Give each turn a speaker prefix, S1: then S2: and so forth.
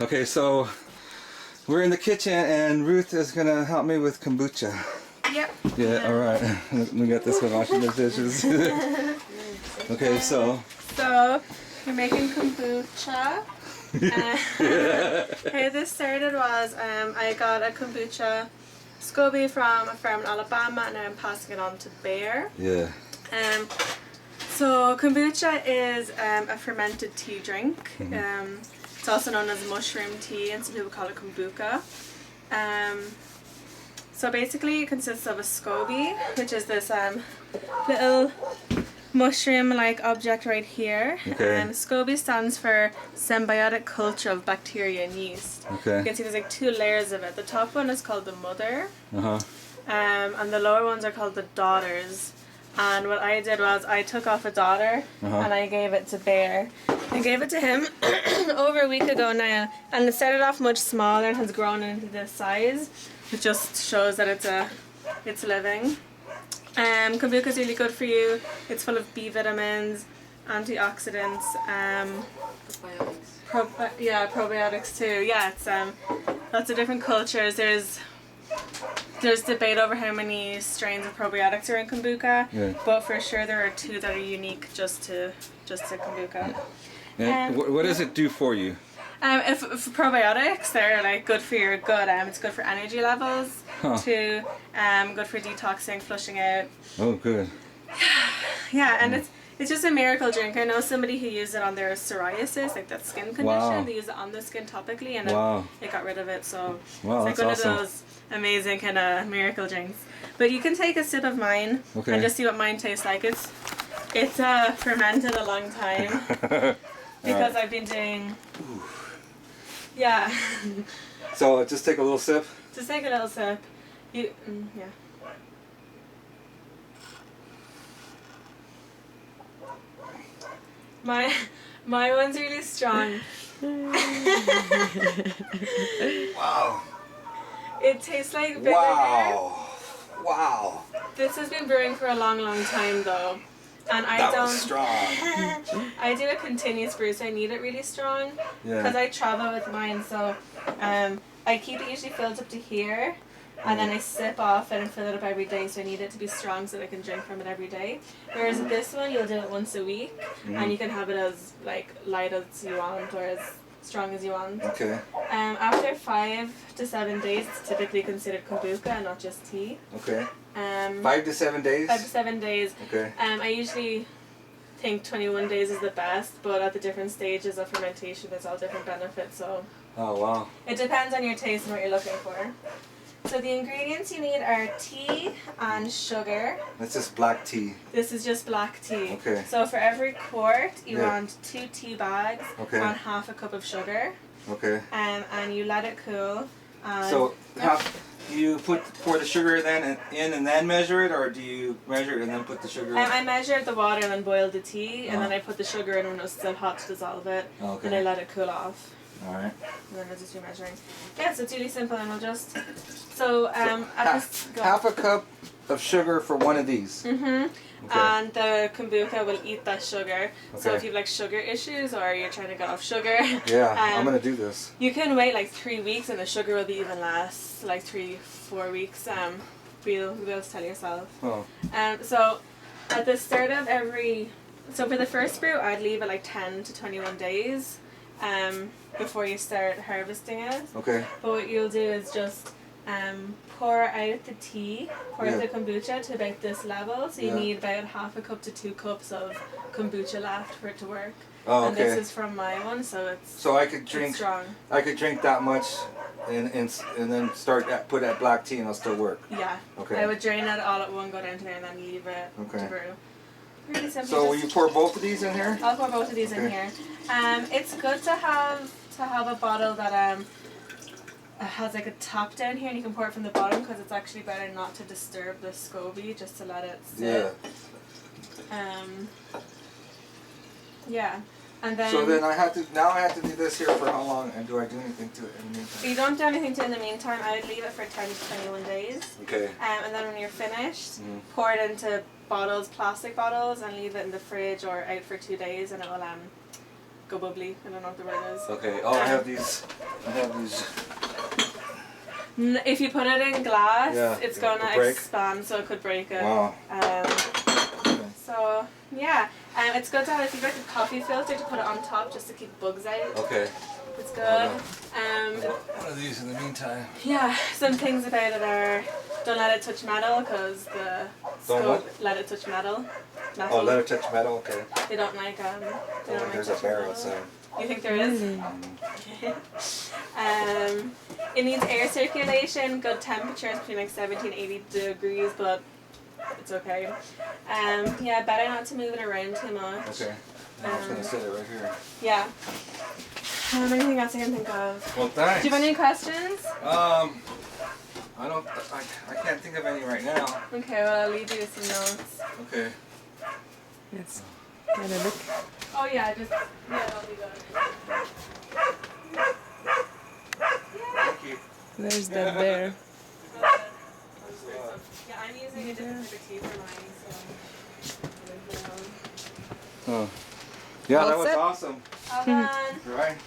S1: Okay, so we're in the kitchen and Ruth is gonna help me with kombucha.
S2: Yep.
S1: Yeah, alright. We got this one washing the dishes. Okay, so
S2: We're making kombucha. How this started was I got a kombucha SCOBY from a farm in Alabama and I'm passing it on to Bear.
S1: Yeah.
S2: So kombucha is a fermented tea drink. It's also known as mushroom tea and some people call it kombucha. So basically it consists of a SCOBY, which is this little mushroom-like object right here.
S1: Okay.
S2: SCOBY stands for symbiotic culture of bacteria and yeast.
S1: Okay.
S2: You can see there's like two layers of it. The top one is called the mother,
S1: Uh-huh.
S2: and the lower ones are called the daughters. And what I did was I took off a daughter and I gave it to Bear. I gave it to him over a week ago now, and it started off much smaller and has grown into this size. It just shows that it's living. Kombucha is really good for you. It's full of B vitamins, antioxidants, probiotics too. Yeah, it's lots of different cultures. There's debate over how many strains of probiotics are in kombucha, but for sure there are 2 that are unique just to kombucha.
S1: And what does it do for you?
S2: If probiotics, they're like good for your gut. It's good for energy levels too. Good for detoxing, flushing out.
S1: Oh, good.
S2: Yeah, and it's just a miracle drink. I know somebody who used it on their psoriasis, like that skin condition.
S1: Wow.
S2: They used it on the skin topically, and it got rid of it. So
S1: wow,
S2: it's like
S1: that's
S2: one
S1: awesome.
S2: of those amazing kind of miracle drinks. But you can take a sip of mine and just see what mine tastes like. It's fermented a long time because I've been doing. Yeah.
S1: So just take a little sip.
S2: Just take a little sip. Yeah. My one's really strong.
S1: Wow.
S2: It tastes like vinegar.
S1: Wow. Wow.
S2: This has been brewing for a long, long time though. And
S1: That was strong.
S2: I do a continuous brew, so I need it really strong.
S1: Yeah.
S2: Because I travel with mine, so I keep it usually filled up to here. And then I sip off it and fill it up every day, so I need it to be strong so that I can drink from it every day. Whereas this one, you'll do it once a week, and you can have it as like light as you want or as strong as you want.
S1: Okay.
S2: After 5 to 7 days, it's typically considered kombucha and not just tea.
S1: Okay. 5 to 7 days?
S2: 5 to 7 days.
S1: Okay.
S2: I usually think 21 days is the best, but at the different stages of fermentation, there's all different benefits. So.
S1: Oh wow.
S2: It depends on your taste and what you're looking for. So the ingredients you need are tea and sugar.
S1: That's just black tea.
S2: This is just black tea.
S1: Okay.
S2: So for every quart, you want 2 tea bags and half a cup of sugar.
S1: Okay.
S2: And you let it cool.
S1: So you pour the sugar then in and then measure it, or do you measure it and then put the sugar in?
S2: I measured the water and then boiled the tea, and then I put the sugar in when it was still hot to dissolve it.
S1: Okay.
S2: And I let it cool off.
S1: Alright.
S2: And then I'll just do measuring. Yeah, so it's really simple, and we'll just... So,
S1: half a cup of sugar for one of these.
S2: Mm-hmm.
S1: Okay.
S2: And the kombucha will eat that sugar.
S1: Okay.
S2: So if you have like sugar issues or you're trying to get off sugar,
S1: yeah, I'm gonna do this.
S2: You can wait like 3 weeks, and the sugar will be even less, like 3-4 weeks. We'll be able to tell yourself.
S1: Oh.
S2: So at the start of so for the first brew, I'd leave it like 10 to 21 days. Before you start harvesting it.
S1: Okay.
S2: But what you'll do is just pour out the tea, pour out the kombucha to about this level. So you need about half a cup to 2 cups of kombucha left for it to work.
S1: Oh, okay.
S2: And this is from my one, so it's
S1: so I could drink
S2: strong.
S1: I could drink that much, and then put that black tea and it'll still work.
S2: Yeah.
S1: Okay.
S2: I would drain it all at one, go down to there, and then leave it to brew. Really simple.
S1: So will you pour both of these in here?
S2: I'll pour both of these in here. It's good to have a bottle that has like a top down here, and you can pour it from the bottom because it's actually better not to disturb the SCOBY, just to let it sit. Yeah. And then.
S1: So then I have to do this here for how long, and do I do anything to it in the meantime?
S2: You don't do anything to it in the meantime. I would leave it for 10 to 21 days.
S1: Okay.
S2: And then when you're finished, pour it into bottles, plastic bottles, and leave it in the fridge or out for 2 days, and it will go bubbly. I don't know what the word is.
S1: Okay. Oh, I have these.
S2: If you put it in glass,
S1: Yeah,
S2: it's
S1: it'll
S2: gonna
S1: break?
S2: expand, so it could break it.
S1: Wow.
S2: So yeah, it's good to have if you got the coffee filter to put it on top just to keep bugs out.
S1: Okay.
S2: It's good.
S1: One of these in the meantime.
S2: Yeah, some things about it are don't let it touch metal because the
S1: Don't what?
S2: scope let it touch metal.
S1: Oh, let it touch metal. Okay.
S2: They don't like they don't like
S1: There's a
S2: touching
S1: bear
S2: metal.
S1: outside.
S2: You think there is? It needs air circulation, good temperatures between like 17 80 degrees, but it's okay. Yeah, better not to move it around too much.
S1: Okay. I'm just gonna set it right here.
S2: Yeah. Anything else I can think of?
S1: Well, thanks.
S2: Do you have any questions?
S1: I can't think of any right now.
S2: Okay, well I'll leave you with some notes.
S1: Okay.
S3: Let's get a look.
S2: Oh yeah, that'll be good.
S1: Thank you.
S3: There's that bear.
S2: Yeah, I'm using a different type of tea for mine, so.
S1: Oh. Yeah,
S3: All
S1: that was
S3: set?
S1: awesome.
S2: All done.
S1: Right.